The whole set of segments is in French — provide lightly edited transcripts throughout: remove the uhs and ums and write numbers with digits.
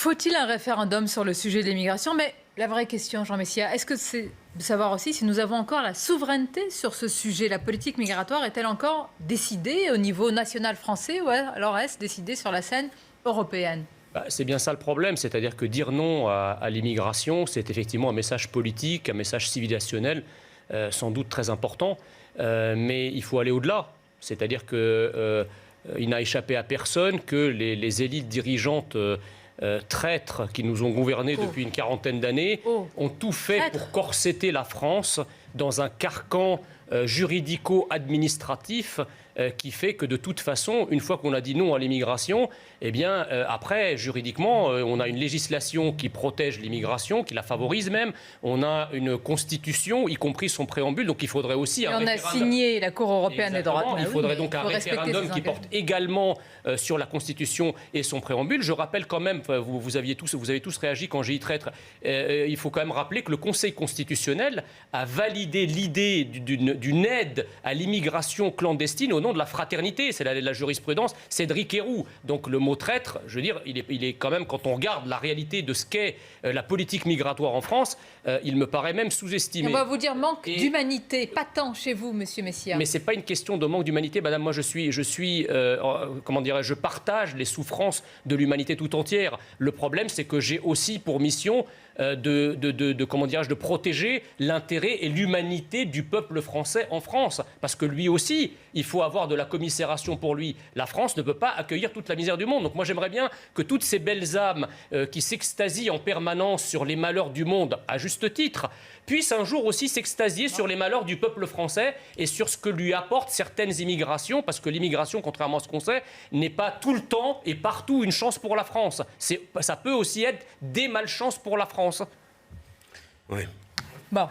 Faut-il un référendum sur le sujet de l'immigration? Mais la vraie question, Jean Messia, est-ce que c'est de savoir aussi si nous avons encore la souveraineté sur ce sujet? La politique migratoire est-elle encore décidée au niveau national français ou alors est-ce décidée sur la scène européenne? C'est bien ça le problème, c'est-à-dire que dire non à l'immigration, c'est effectivement un message politique, un message civilisationnel, sans doute très important, mais il faut aller au-delà. C'est-à-dire qu'il n'a échappé à personne que les élites dirigeantes traîtres qui nous ont gouvernés depuis une quarantaine d'années ont tout fait pour corseter la France dans un carcan juridico-administratif qui fait que de toute façon, une fois qu'on a dit non à l'immigration, eh bien, après, juridiquement, on a une législation qui protège l'immigration, qui la favorise même. On a une constitution, y compris son préambule. Donc, il faudrait aussi un référendum. On a signé la Cour européenne des droits de l'homme. Il faudrait donc un référendum qui porte également sur la constitution et son préambule. Je rappelle quand même, vous avez tous réagi quand j'ai dit traître. Il faut quand même rappeler que le Conseil constitutionnel a validé l'idée d'une aide à l'immigration clandestine au nom de la fraternité. C'est la jurisprudence Cédric Herrou. Donc le mot traître, je veux dire, il est quand même, quand on regarde la réalité de ce qu'est la politique migratoire en France, il me paraît même sous-estimé. On va vous dire manque d'humanité, pas tant chez vous, Monsieur Messia. Mais c'est pas une question de manque d'humanité, madame. Moi, je partage les souffrances de l'humanité tout entière. Le problème, c'est que j'ai aussi pour mission de protéger l'intérêt et l'humanité du peuple français en France. Parce que lui aussi, il faut avoir de la commisération pour lui. La France ne peut pas accueillir toute la misère du monde. Donc moi, j'aimerais bien que toutes ces belles âmes qui s'extasient en permanence sur les malheurs du monde, à juste titre, puissent un jour aussi s'extasier sur les malheurs du peuple français et sur ce que lui apportent certaines immigrations, parce que l'immigration, contrairement à ce qu'on sait, n'est pas tout le temps et partout une chance pour la France. Ça peut aussi être des malchances pour la France. Oui. Bon.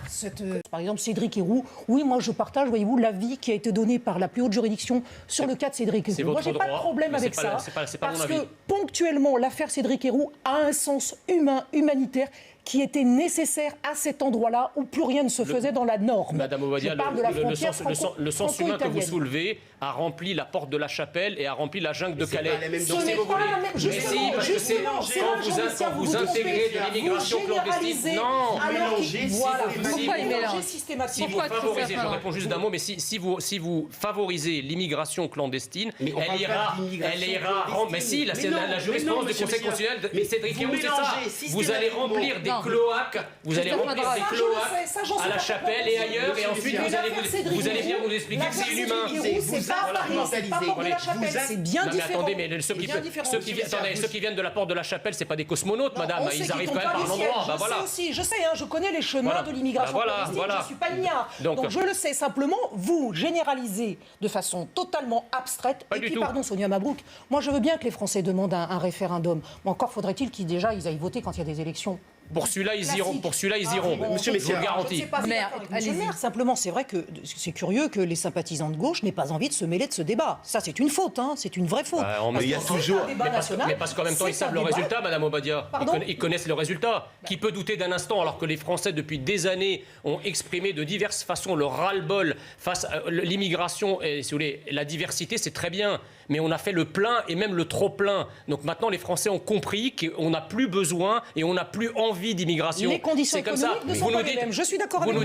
Par exemple, Cédric Herrou, oui, moi je partage, voyez-vous, l'avis qui a été donné par la plus haute juridiction sur le cas de Cédric Herrou. Moi, j'ai pas de problème avec ça, parce que ponctuellement, l'affaire Cédric Herrou a un sens humanitaire qui était nécessaire à cet endroit-là où plus rien ne se faisait dans la norme. Madame Obadia, le sens humain que vous soulevez a rempli la porte de la Chapelle et a rempli la jungle de Calais. Ce n'est pas la même chose. Quand vous intégrez de l'immigration clandestine, non. Pourquoi il mélange systématiquement? Si vous favorisez, je réponds juste d'un mot, mais si vous favorisez l'immigration clandestine, elle ira. Mais si, c'est la jurisprudence du Conseil constitutionnel. Mais Cédric Herrou, c'est ça. Vous allez remplir des cloaques, à la Chapelle et ailleurs, et ensuite vous allez bien nous expliquer que c'est inhumain. C'est bien différent. Attendez, mais ceux qui viennent de la porte de la Chapelle, c'est pas des cosmonautes, madame. Ils arrivent quand même par l'endroit. Je sais, je connais les chemins de l'immigration clandestine. Je ne suis pas ignare. Donc je le sais. Simplement, vous généralisez de façon totalement abstraite. Et puis, pardon, Sonia Mabrouk, moi je veux bien que les Français demandent un référendum. Mais encore faudrait-il qu'ils aillent voter quand il y a des élections. Pour celui-là, ils iront. Monsieur Messia, je vous le garantis. Simplement, c'est vrai que c'est curieux que les sympathisants de gauche n'aient pas envie de se mêler de ce débat. Ça, c'est une faute, c'est une vraie faute. Il y a toujours. Mais parce qu'en même temps, ils savent le résultat, Madame Obadia. Ils connaissent le résultat. Qui peut douter d'un instant, alors que les Français, depuis des années, ont exprimé de diverses façons le ras-le-bol face à l'immigration et, si vous voulez, la diversité, c'est très bien. Mais on a fait le plein et même le trop-plein. Donc maintenant, les Français ont compris qu'on n'a plus besoin et on n'a plus envie d'immigration. Les conditions économiques ne sont pas les mêmes. Je suis d'accord avec vous.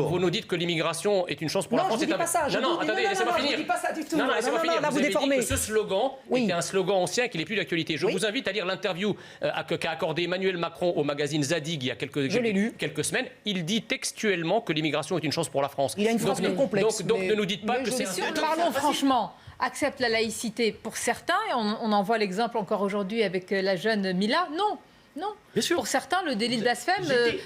Vous nous dites que l'immigration est une chance pour la France. Non, je ne dis pas ça. Non, attendez, laissez-moi finir. Je ne dis pas ça du tout. Non, laissez-moi finir. Vous avez déformez. dit que ce slogan était un slogan ancien et qu'il n'est plus d'actualité. Je vous invite à lire l'interview qu'a accordé Emmanuel Macron au magazine Zadig il y a quelques semaines. Il dit textuellement que l'immigration est une chance pour la France. Il a une phrase plus complexe. Donc ne nous dites pas que c'est... Parlons franchement. Accepte la laïcité pour certains, et on en voit l'exemple encore aujourd'hui avec la jeune Mila. Non. Pour certains, le délit de blasphème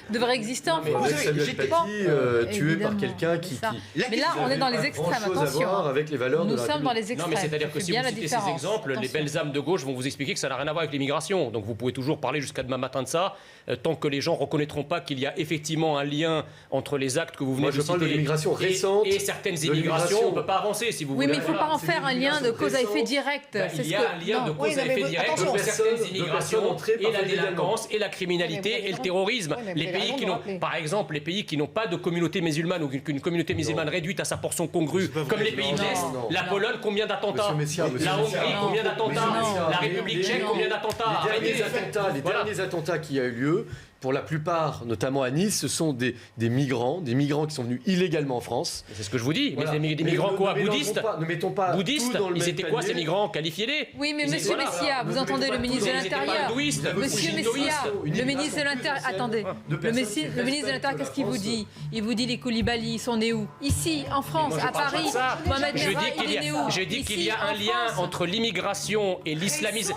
devrait exister en France. Samuel Paty, tué par quelqu'un qui... Mais là, on est dans les extrêmes, attention. Avec les valeurs Nous sommes dans les extrêmes. Non, mais c'est-à-dire que si vous citez ces exemples, les belles âmes de gauche vont vous expliquer que ça n'a rien à voir avec l'immigration. Donc vous pouvez toujours parler jusqu'à demain matin de ça, tant que les gens ne reconnaîtront pas qu'il y a effectivement un lien entre les actes que vous venez de citer de l'immigration récente et certaines immigrations. On ne peut pas avancer, si vous voulez. Oui, mais il ne faut pas en faire un lien de cause à effet direct. Il y a un lien de cause à effet direct entre certaines immigrations et la délinquance. délinquance et la criminalité et le terrorisme. Par exemple, les pays qui n'ont pas de communauté musulmane ou qu'une communauté musulmane réduite à sa portion congrue, comme les pays de l'Est, la Pologne, combien d'attentats? La Hongrie, combien d'attentats? La République tchèque, combien d'attats? Les derniers attentats qui a eu lieu, pour la plupart, notamment à Nice, ce sont des migrants qui sont venus illégalement en France. C'est ce que je vous dis. Voilà. Mais des migrants quoi? Bouddhistes? Ne mettons pas bouddhistes? Ils étaient quoi ces migrants? Qualifiez-les. Oui, mais Monsieur Messia, vous entendez le ministre de l'Intérieur. Monsieur Messia, le ministre de l'Intérieur. Attendez. Le ministre de l'Intérieur, qu'est-ce qu'il vous dit? Il vous dit les Koulibaly, ils sont nés où? Ici, en France, à Paris. Mohamed Merah, il est né où? Je dis qu'il y a un lien entre l'immigration et l'islamisation.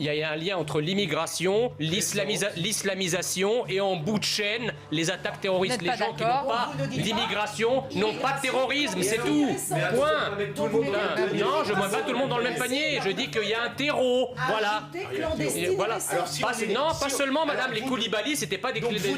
Il y a un lien entre l'immigration, l'islamisation et en bout de chaîne, les attaques terroristes. Les gens qui n'ont pas d'immigration n'ont pas de terrorisme, c'est tout. Point. Non, je ne mets pas tout le monde dans le même panier. Je dis qu'il y a un terreau. Voilà. Non, pas seulement, madame. Les Koulibaly, ce n'étaient pas des clandestins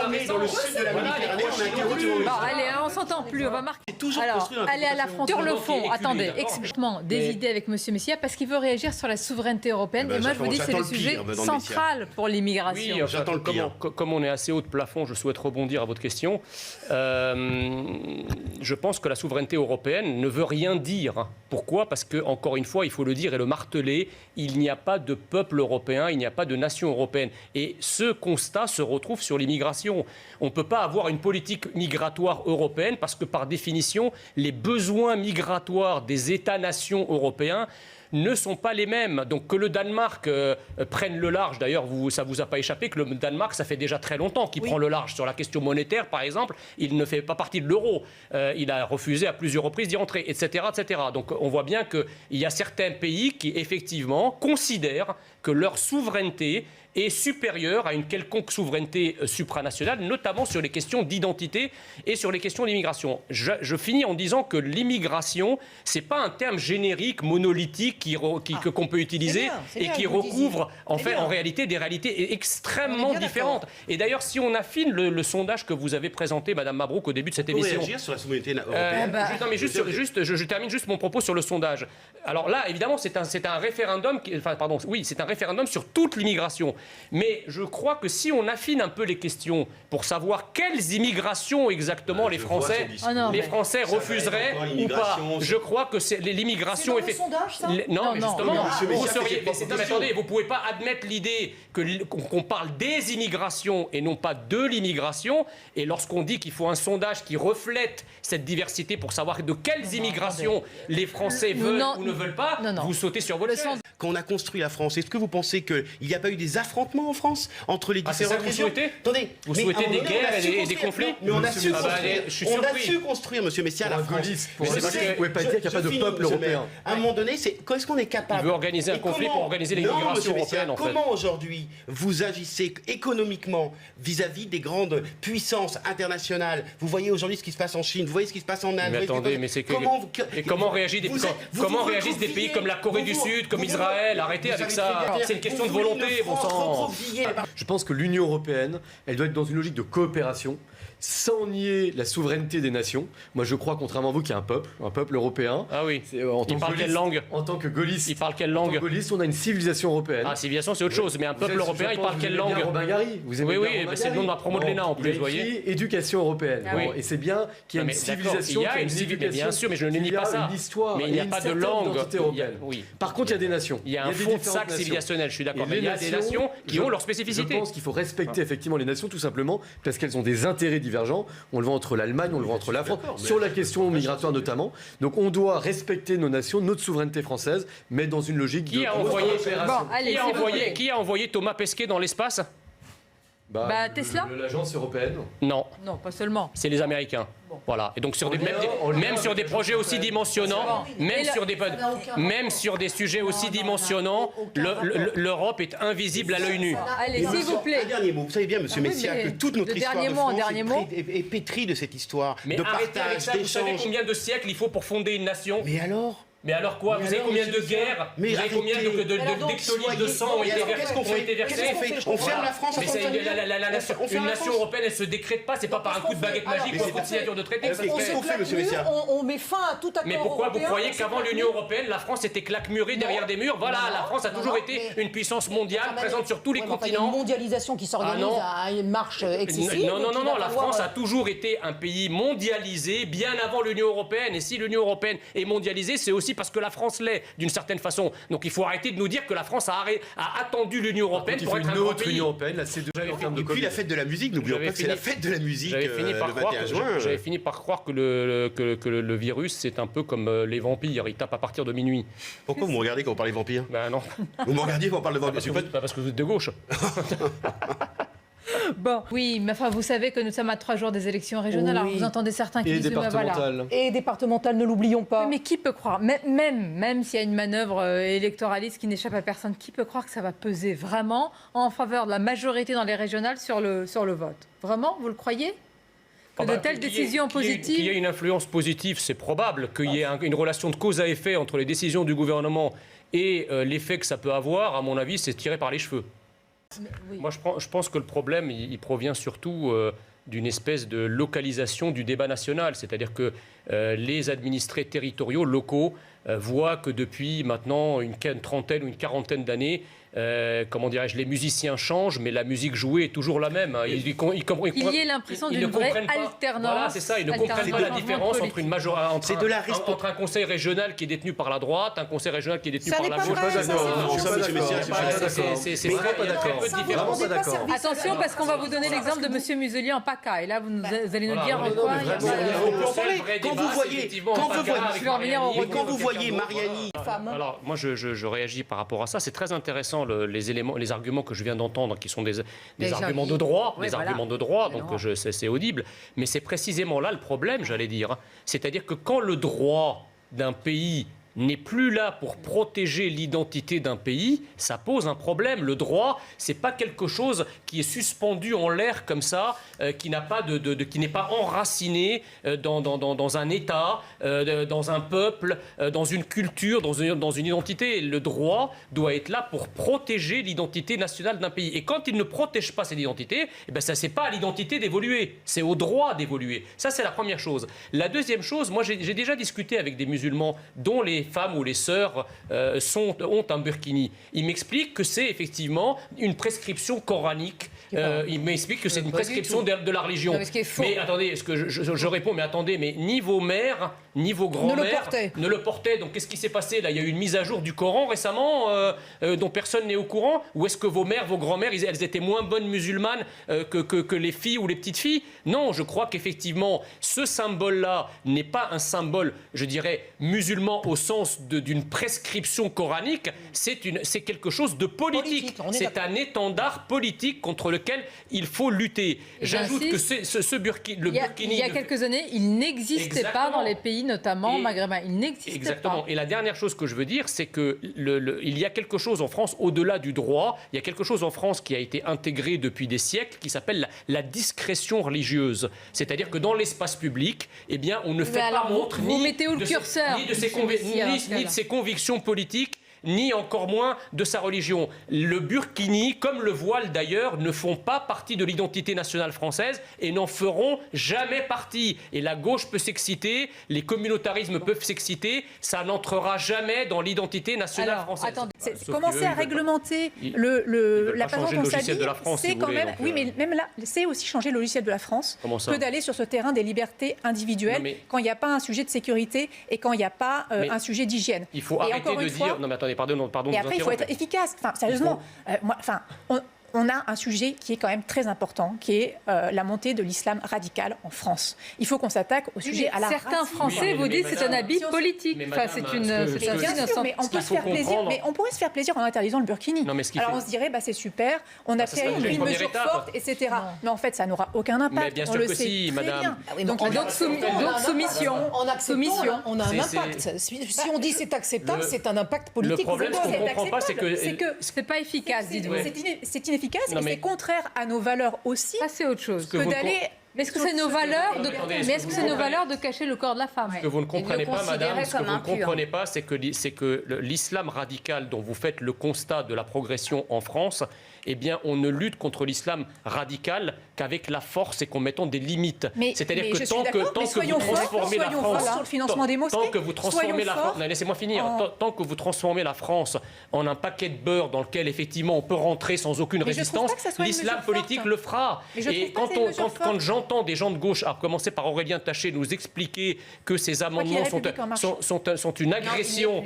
récents. Dans le sud de la Méditerranée, on a un terreau terroriste. Allez, on s'entend plus, on va marquer. Alors, allez à la frontière. Sur le fond, attendez, expliquement des idées avec Monsieur Messia, parce qu'il veut réagir sur la souveraineté européenne. Et moi, je vous dis, c'est le sujet central pour l'immigration. Oui, j'attends le pire. Comme on est assez haut de plafond, je souhaite rebondir à votre question. Je pense que la souveraineté européenne ne veut rien dire. Pourquoi? Parce que, encore une fois, il faut le dire et le marteler, il n'y a pas de peuple européen, il n'y a pas de nation européenne. Et ce constat se retrouve sur l'immigration. On ne peut pas avoir une politique migratoire européenne parce que, par définition, les besoins migratoires des États-nations européens ne sont pas les mêmes. Donc que le Danemark prenne le large, d'ailleurs ça ne vous a pas échappé que le Danemark, ça fait déjà très longtemps qu'il prend le large sur la question monétaire, par exemple, il ne fait pas partie de l'euro. Il a refusé à plusieurs reprises d'y entrer, etc., etc. Donc on voit bien qu'il y a certains pays qui, effectivement, considèrent que leur souveraineté est supérieure à une quelconque souveraineté supranationale, notamment sur les questions d'identité et sur les questions d'immigration. Je finis en disant que l'immigration, ce n'est pas un terme générique, monolithique, qu'on peut utiliser et qui recouvre en réalité des réalités extrêmement différentes. Et d'ailleurs, si on affine le sondage que vous avez présenté, Madame Mabrouk, au début de cette émission... réagir sur la souveraineté européenne. Je termine juste mon propos sur le sondage. Alors là, évidemment, c'est un référendum... c'est un référendum sur toute l'immigration. Mais je crois que si on affine un peu les questions pour savoir quelles immigrations exactement les Français refuseraient ou pas, je crois que c'est l'immigration... C'est dans le sondage, ça ? Non, mais justement, attendez, vous ne pouvez pas admettre l'idée qu'on parle des immigrations et non pas de l'immigration. Et lorsqu'on dit qu'il faut un sondage qui reflète cette diversité pour savoir de quelles immigrations les Français veulent ou ne veulent pas, vous sautez sur vos chaises. Quand on a construit la France, est-ce que vous pensez qu'il n'y a pas eu des affrontements en France entre les différentes régions? Attendez, vous souhaitez des guerres et des conflits? Mais on a su construire, Monsieur Messia, la France. Vous ne pouvez pas dire qu'il n'y a pas de peuple européen. À un moment donné, est-ce qu'on est capable? Il veut organiser un conflit pour organiser l'immigration européenne, en fait. Comment aujourd'hui vous agissez économiquement vis-à-vis des grandes puissances internationales? Vous voyez aujourd'hui ce qui se passe en Chine, vous voyez ce qui se passe en Inde. Mais attendez, mais c'est que... Comment réagissent des pays comme la Corée du Sud, comme Israël? Arrêtez avec ça. C'est une question de volonté, bon sang. Je pense que l'Union européenne, elle doit être dans une logique de coopération, sans nier la souveraineté des nations. Moi, je crois, contrairement à vous, qu'il y a un peuple européen. Ah oui. Il parle quelle langue? En tant que gaulliste. Il parle quelle langue? En tant que gaulliste, on a une civilisation européenne. Ah, civilisation, c'est autre chose. Mais un peuple européen, il parle quelle langue? Robin Gary. Vous aimez oui, c'est le nom de ma promo de l'ENA en plus, vous voyez. Éducation européenne. Et c'est bien qu'il y a une civilisation. Il y a une civilisation, bien sûr, mais je ne nie pas ça. Une histoire, mais il n'y a pas de langue européenne. Par contre, il y a des nations. Il y a un fond de sac civilisationnel, je suis d'accord. Mais il y a des nations qui ont leur spécificité. Je pense qu'il faut respecter effectivement les nations, tout simplement, parce qu'elles ont des intérêts divergents. On le voit entre l'Allemagne, on le voit entre la France, sur la question migratoire notamment. Donc on doit respecter nos nations, notre souveraineté française, mais dans une logique de coopération. Qui a envoyé Thomas Pesquet dans l'espace? Tesla? L'agence européenne? Non. Non, pas seulement. C'est les Américains. Voilà. Et donc même sur des projets aussi dimensionnants, même sur des sujets aussi dimensionnants, l'Europe est invisible à l'œil nu. Allez, s'il vous plaît. Un dernier mot. Vous savez bien, Monsieur Messia, que toute notre histoire de France est pétrie de cette histoire mais de arrêtez avec partage, ça. Vous savez d'échange. combien de siècles il faut pour fonder une nation? Mais alors? Mais alors quoi? Vous savez combien de guerres, vous savez combien d'hectolitres de sang ont été versés? On ferme la France. Mais une nation européenne, elle se décrète pas, c'est pas par un coup de baguette magique ou un coup de signature de traité. On met fin à tout accord. Mais pourquoi vous croyez qu'avant l'Union européenne, la France était claquemurée derrière des murs? Voilà, la France a toujours été une puissance mondiale, présente sur tous les continents. Une mondialisation qui s'organise à une marche excessive. Non, la France a toujours été un pays mondialisé bien avant l'Union européenne. Et si l'Union européenne est mondialisée, c'est aussi parce que la France l'est, d'une certaine façon. Donc il faut arrêter de nous dire que la France a attendu l'Union européenne pour être un grand pays. L'Union européenne, la C2. Et puis la fête de la musique, n'oublions pas que c'est la fête de la musique le 21 juin. J'avais fini par croire que le virus, c'est un peu comme les vampires, ils tapent à partir de minuit. Pourquoi vous me regardez quand on parle des vampires? Ben non. Vous me regardiez quand on parle de vampires? Parce que vous êtes de gauche. Bon, oui, mais enfin, vous savez que nous sommes à 3 jours des élections régionales. Oui. Alors vous entendez certains qui Et disent départementales. Et départementales, ne l'oublions pas. Mais qui peut croire, même s'il y a une manœuvre électoraliste qui n'échappe à personne, qui peut croire que ça va peser vraiment en faveur de la majorité dans les régionales sur le vote? Vraiment, vous le croyez? Que de telles décisions positives... Qu'il y ait une influence positive, c'est probable. Qu'il y ait une relation de cause à effet entre les décisions du gouvernement et l'effet que ça peut avoir, à mon avis, c'est tiré par les cheveux. Oui. Moi, je pense que le problème, il provient surtout d'une espèce de localisation du débat national. C'est-à-dire que les administrés territoriaux, locaux, voient que depuis maintenant une trentaine ou une quarantaine d'années, comment dirais-je, les musiciens changent, mais la musique jouée est toujours la même. Il y a l'impression d'une vraie alternance. Voilà, c'est ça. Ils ne comprennent pas la différence entre un conseil régional qui est détenu par la droite, un conseil régional qui est détenu par la gauche. C'est pas d'accord. Attention, parce qu'on va vous donner l'exemple de M. Muselier en PACA. Et là, vous allez nous dire en quoi il y a... Quand vous voyez Mariani... Alors, moi, je réagis par rapport à ça. C'est très intéressant, les arguments que je viens d'entendre, qui sont des arguments de droit, arguments de droit, donc c'est audible. Mais c'est précisément là le problème, j'allais dire. C'est-à-dire que quand le droit d'un pays n'est plus là pour protéger l'identité d'un pays, ça pose un problème. Le droit, c'est pas quelque chose qui est suspendu en l'air comme ça, qui n'a pas qui n'est pas enraciné dans un État, dans un peuple, dans une culture, dans une identité. Le droit doit être là pour protéger l'identité nationale d'un pays. Et quand il ne protège pas cette identité, eh ben ça c'est pas à l'identité d'évoluer, c'est au droit d'évoluer. Ça c'est la première chose. La deuxième chose, moi j'ai déjà discuté avec des musulmans dont les femmes ou les sœurs ont un burkini. Ils m'expliquent que c'est effectivement une prescription coranique. Ils m'expliquent que c'est une prescription de la religion. Non, mais attendez, est-ce que je réponds, mais attendez, mais ni vos mères, ni vos grands-mères ne le portaient. Donc qu'est-ce qui s'est passé là? Il y a eu une mise à jour du Coran récemment dont personne n'est au courant? Ou est-ce que vos mères, vos grands-mères, elles étaient moins bonnes musulmanes que les filles ou les petites filles? Non, je crois qu'effectivement, ce symbole-là n'est pas un symbole, je dirais, musulman au sens d'une prescription coranique, c'est quelque chose de politique. C'est un étendard politique contre lequel il faut lutter. J'ajoute que le burkini... Il y a quelques années, il n'existait pas dans les pays, notamment maghrébins. Il n'existait pas. Exactement. Et la dernière chose que je veux dire, c'est qu'il y a quelque chose en France, au-delà du droit, il y a quelque chose en France qui a été intégré depuis des siècles, qui s'appelle la discrétion religieuse. C'est-à-dire que dans l'espace public, eh bien, on ne fait pas montre ni de ses convictions politiques, ni encore moins de sa religion. Le burkini, comme le voile d'ailleurs, ne font pas partie de l'identité nationale française et n'en feront jamais partie. Et la gauche peut s'exciter, les communautarismes peuvent s'exciter, ça n'entrera jamais dans l'identité nationale française. Attendez, commencer à réglementer la façon dont ça dit, c'est quand même... Oui, mais même là, c'est aussi changer le logiciel de la France que d'aller sur ce terrain des libertés individuelles quand il n'y a pas un sujet de sécurité et quand il n'y a pas un sujet d'hygiène. Il faut arrêter de dire... Non mais attendez, pardon. Et après, il faut être efficace. Enfin, sérieusement, on a un sujet qui est quand même très important, qui est la montée de l'islam radical en France. Il faut qu'on s'attaque au sujet à la certains Français vous disent que c'est un habit politique. Enfin, c'est une... Bien sûr, mais on peut se faire plaisir. Mais on pourrait se faire plaisir en interdisant le burkini. Alors on se dirait, c'est super, on a pris une mesure forte, etc. Mais en fait, ça n'aura aucun impact. On le sait très bien. Donc soumission. En acceptant, on a un impact. Si on dit c'est acceptable, c'est un impact politique. Le problème, ce qu'on ne comprend pas, c'est que c'est pas efficace, dites-vous. C'est inefficace et c'est contraire à nos valeurs aussi. Ça, c'est autre chose. Que d'aller Mais est-ce que c'est nos valeurs de cacher le corps de la femme? Ce que vous ne comprenez pas, madame, ce que vous ne comprenez pas, c'est que l'islam radical dont vous faites le constat de la progression en France, eh bien, on ne lutte contre l'islam radical qu'avec la force et qu'en mettant des limites. C'est-à-dire que tant que vous transformez la France, sur le financement des mosquées, tant que vous transformez la France, laissez-moi finir, tant que vous transformez la France en un paquet de beurre dans lequel effectivement on peut rentrer sans aucune résistance, l'islam politique le fera. Et quand j'entends des gens de gauche, à commencer par Aurélien Taché, nous expliquer que ces amendements sont une agression,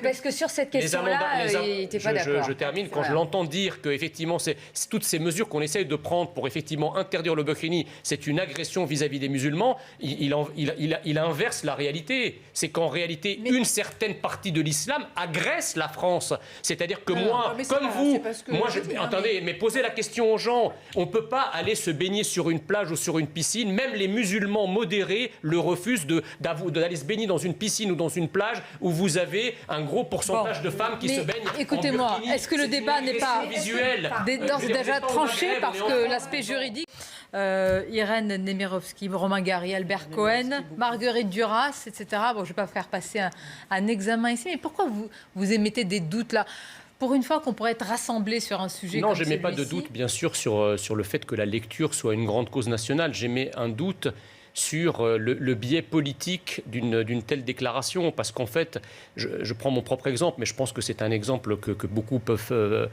parce que sur cette question-là, il n'était pas d'accord. Je termine. Quand je l'entends dire que effectivement, c'est toutes ces mesures qu'on essaye de prendre pour effectivement interdire le burkini, c'est une agression vis-à-vis des musulmans, il inverse la réalité. C'est qu'en réalité, une certaine partie de l'islam agresse la France. C'est-à-dire que attendez, mais posez la question aux gens. On ne peut pas aller se baigner sur une plage ou sur une piscine. Même les musulmans modérés le refusent d'aller se baigner dans une piscine ou dans une plage où vous avez un gros pourcentage de femmes qui se baignent. Écoutez-moi, est-ce que le débat n'est pas d'ores et déjà tranché parce que l'aspect juridique, Irène Nemirovsky, Romain Gary, Albert Cohen, Marguerite Duras, etc. Bon, je ne vais pas faire passer un examen ici, mais pourquoi vous émettez des doutes là? Pour une fois qu'on pourrait être rassemblés sur un sujet comme celui-ci. Non, je n'émets pas de doute, bien sûr, sur le fait que la lecture soit une grande cause nationale. J'émets un doute sur le biais politique d'une telle déclaration, parce qu'en fait, je prends mon propre exemple, mais je pense que c'est un exemple que beaucoup peuvent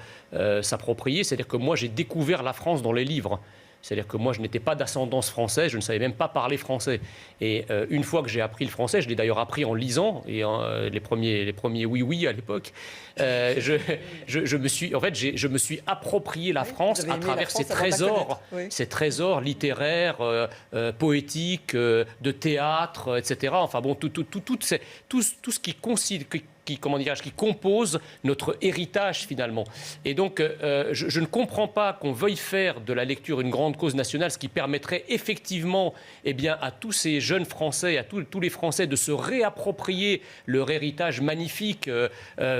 s'approprier, c'est-à-dire que moi j'ai découvert la France dans les livres. C'est-à-dire que moi, je n'étais pas d'ascendance française, je ne savais même pas parler français. Et une fois que j'ai appris le français, je l'ai d'ailleurs appris en lisant, et les premiers oui à l'époque, je me suis approprié la France à travers ces trésors littéraires, poétiques, de théâtre, etc. Enfin bon, tout ce qui compose notre héritage finalement. Et donc, je ne comprends pas qu'on veuille faire de la lecture une grande cause nationale, ce qui permettrait effectivement à tous ces jeunes Français, à tous les Français de se réapproprier leur héritage magnifique,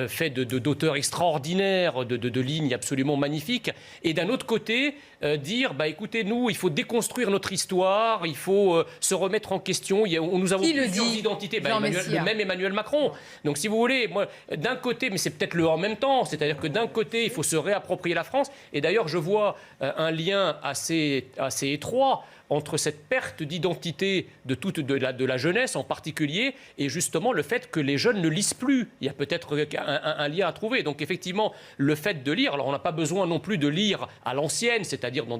fait d'auteurs extraordinaires, de lignes absolument magnifiques. Et d'un autre côté, dire, écoutez, nous, il faut déconstruire notre histoire, il faut se remettre en question. Nous avons plusieurs identités. Le même Emmanuel Macron. Donc, si vous voulez, moi, d'un côté, mais c'est peut-être le en même temps, c'est-à-dire que d'un côté, il faut se réapproprier la France. Et d'ailleurs, je vois un lien assez étroit entre cette perte d'identité de la jeunesse en particulier et justement le fait que les jeunes ne lisent plus. Il y a peut-être un lien à trouver. Donc effectivement, le fait de lire, alors on n'a pas besoin non plus de lire à l'ancienne, c'est-à-dire dans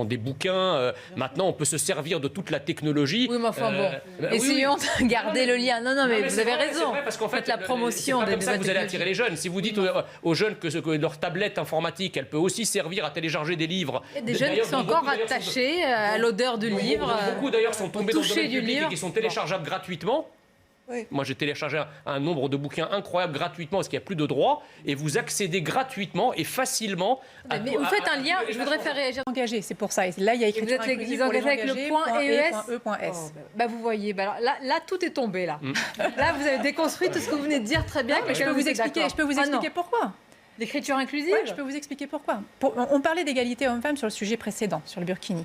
des bouquins. Maintenant, on peut se servir de toute la technologie. Oui, mais enfin bon, essayons de garder le lien. Non, mais vous avez raison. Vrai, parce qu'en fait, la promotion c'est pas comme ça que vous allez attirer les jeunes. Si vous dites aux jeunes que leur tablette informatique, elle peut aussi servir à télécharger des livres. Il y a des jeunes qui sont encore attachés à l'odeur du livre. Beaucoup d'ailleurs sont tombés dans le domaine public et qui sont téléchargeables gratuitement. Oui. Moi, j'ai téléchargé un nombre de bouquins incroyable gratuitement parce qu'il n'y a plus de droits et vous accédez gratuitement et facilement. Mais vous faites un lien, je voudrais faire réagir. Engagé, c'est pour ça. Et là, il y a écrit vous êtes engagé avec le point EES. Vous voyez, là, tout est tombé. Là, vous avez déconstruit tout ce que vous venez de dire très bien. Mais je peux vous expliquer pourquoi. L'écriture inclusive ? Oui, je peux vous expliquer pourquoi. On parlait d'égalité homme-femme sur le sujet précédent, sur le burkini.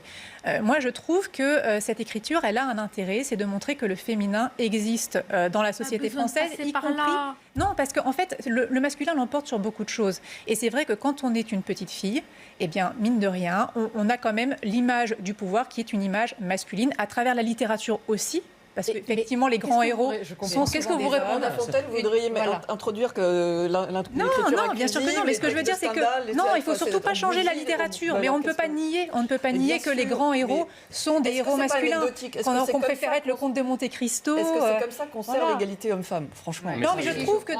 Moi, je trouve que cette écriture, elle a un intérêt, c'est de montrer que le féminin existe dans la société française, y compris... Non, parce qu'en fait, le masculin l'emporte sur beaucoup de choses. Et c'est vrai que quand on est une petite fille, eh bien, mine de rien, on a quand même l'image du pouvoir qui est une image masculine, à travers la littérature aussi. Parce qu'effectivement, les grands héros sont... Qu'est-ce que vous répondez à Fontaine, vous voudriez introduire que l'écriture Non, bien sûr que non. Mais ce que je veux dire, c'est que... Non, il ne faut surtout pas changer la littérature. Mais on ne peut pas nier que les grands héros sont des héros masculins. Qu'on préfère être le comte de Monte Cristo. Est-ce que c'est comme ça qu'on sert l'égalité homme-femme, franchement? Non, mais je trouve que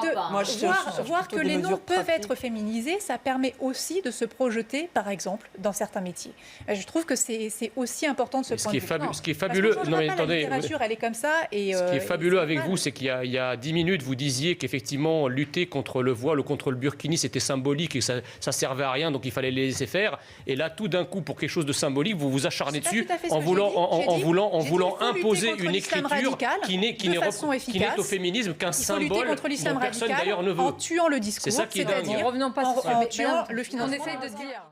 voir que les noms peuvent être féminisés, ça permet aussi de se projeter, par exemple, dans certains métiers. Je trouve que c'est aussi important de ce point de vue. Ce qui est fabuleux... Non, mais attendez... Comme ça et, ce qui est fabuleux avec vous, c'est qu'il y a 10 minutes, vous disiez qu'effectivement, lutter contre le voile ou contre le burkini, c'était symbolique et ça ne servait à rien, donc il fallait les laisser faire. Et là, tout d'un coup, pour quelque chose de symbolique, vous vous acharnez dessus en voulant imposer une écriture qui n'est au féminisme qu'un symbole dont personne d'ailleurs ne veut. En tuant le discours, c'est ça qui est dingue. Revenons pas sur en tuant le financement. On essaye de dire...